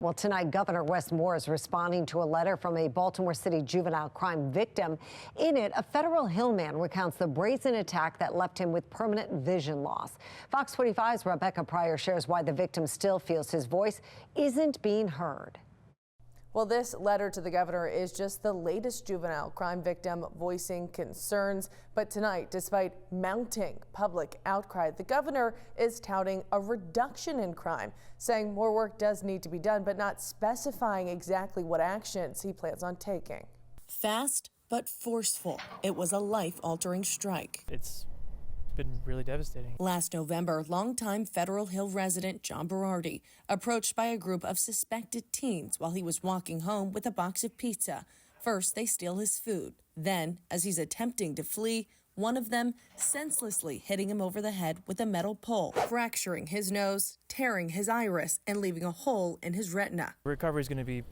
Well, tonight, Governor Wes Moore is responding to a letter from a Baltimore City juvenile crime victim. In it, a Federal Hill man recounts the brazen attack that left him with permanent vision loss. Fox 45's Rebecca Pryor shares why the victim still feels his voice isn't being heard. Well, this letter to the governor is just the latest juvenile crime victim voicing concerns. But tonight, despite mounting public outcry, the governor is touting a reduction in crime, saying more work does need to be done, but not specifying exactly what actions he plans on taking. Fast but forceful. It was a life-altering strike. It's been really devastating. Last November, longtime Federal Hill resident John Berardi approached by a group of suspected teens while he was walking home with a box of pizza. First, they steal his food. Then, as he's attempting to flee, one of them senselessly hitting him over the head with a metal pole, fracturing his nose, tearing his iris, and leaving a hole in his retina. Recovery is going to be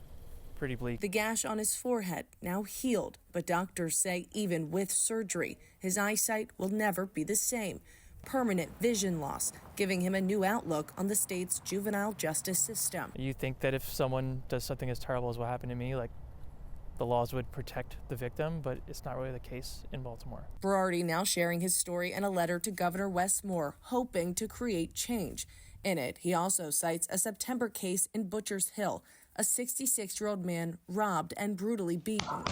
pretty bleak. The gash on his forehead now healed, but doctors say even with surgery, his eyesight will never be the same. Permanent vision loss, giving him a new outlook on the state's juvenile justice system. You think that if someone does something as terrible as what happened to me, like the laws would protect the victim, but it's not really the case in Baltimore. Berardi now sharing his story in a letter to Governor Wes Moore, hoping to create change. In it, he also cites a September case in Butchers Hill, a 66-year-old man robbed and brutally beaten.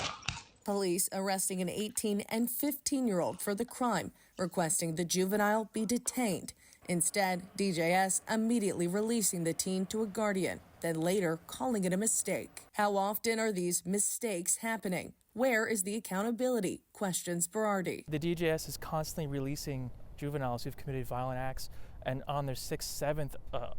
Police arresting an 18 and 15-year-old for the crime, requesting the juvenile be detained. Instead, DJS immediately releasing the teen to a guardian, then later calling it a mistake. How often are these mistakes happening? Where is the accountability? Questions Berardi. The DJS is constantly releasing juveniles who've committed violent acts and on their 6th, 7th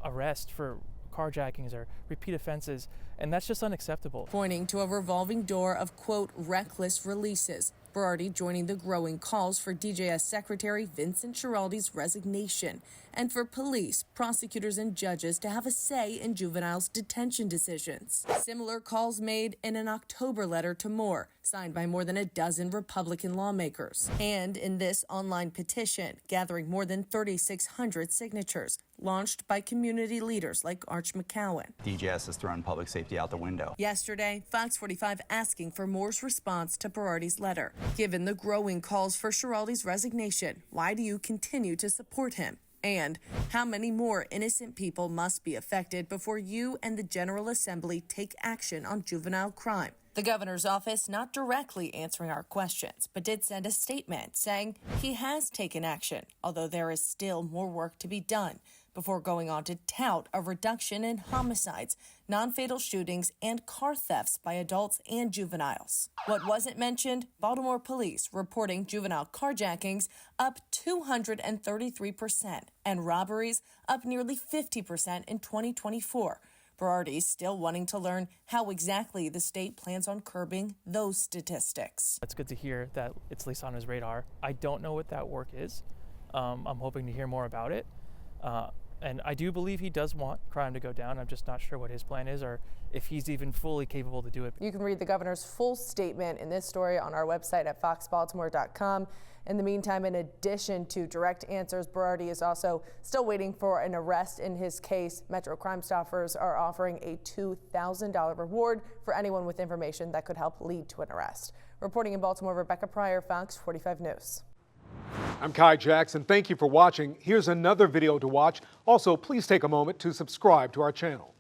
arrest for carjackings or repeat offenses, and that's just unacceptable. Pointing to a revolving door of, quote, reckless releases. Berardi joining the growing calls for DJS Secretary Vincent Schiraldi's resignation and for police, prosecutors, and judges to have a say in juveniles' detention decisions. Similar calls made in an October letter to Moore, signed by more than a dozen Republican lawmakers. And in this online petition, gathering more than 3,600 signatures, launched by community leaders like Arch McCowan. DJS has thrown public safety out the window. Yesterday, Fox 45 asking for Moore's response to Berardi's letter. Given the growing calls for Schiraldi's resignation, why do you continue to support him? And how many more innocent people must be affected before you and the General Assembly take action on juvenile crime? The governor's office not directly answering our questions, but did send a statement saying he has taken action, although there is still more work to be done, before going on to tout a reduction in homicides, non-fatal shootings, and car thefts by adults and juveniles. What wasn't mentioned? Baltimore police reporting juvenile carjackings up 233% and robberies up nearly 50% in 2024. Berardi still wanting to learn how exactly the state plans on curbing those statistics. It's good to hear that it's at least on his radar. I don't know what that work is. I'm hoping to hear more about it. And I do believe he does want crime to go down. I'm just not sure what his plan is or if he's even fully capable to do it. You can read the governor's full statement in this story on our website at foxbaltimore.com. In the meantime, in addition to direct answers, Berardi is also still waiting for an arrest in his case. Metro Crime Stoppers are offering a $2,000 reward for anyone with information that could help lead to an arrest. Reporting in Baltimore, Rebecca Pryor, Fox 45 News. I'm Kai Jackson. Thank you for watching. Here's another video to watch. Also, please take a moment to subscribe to our channel.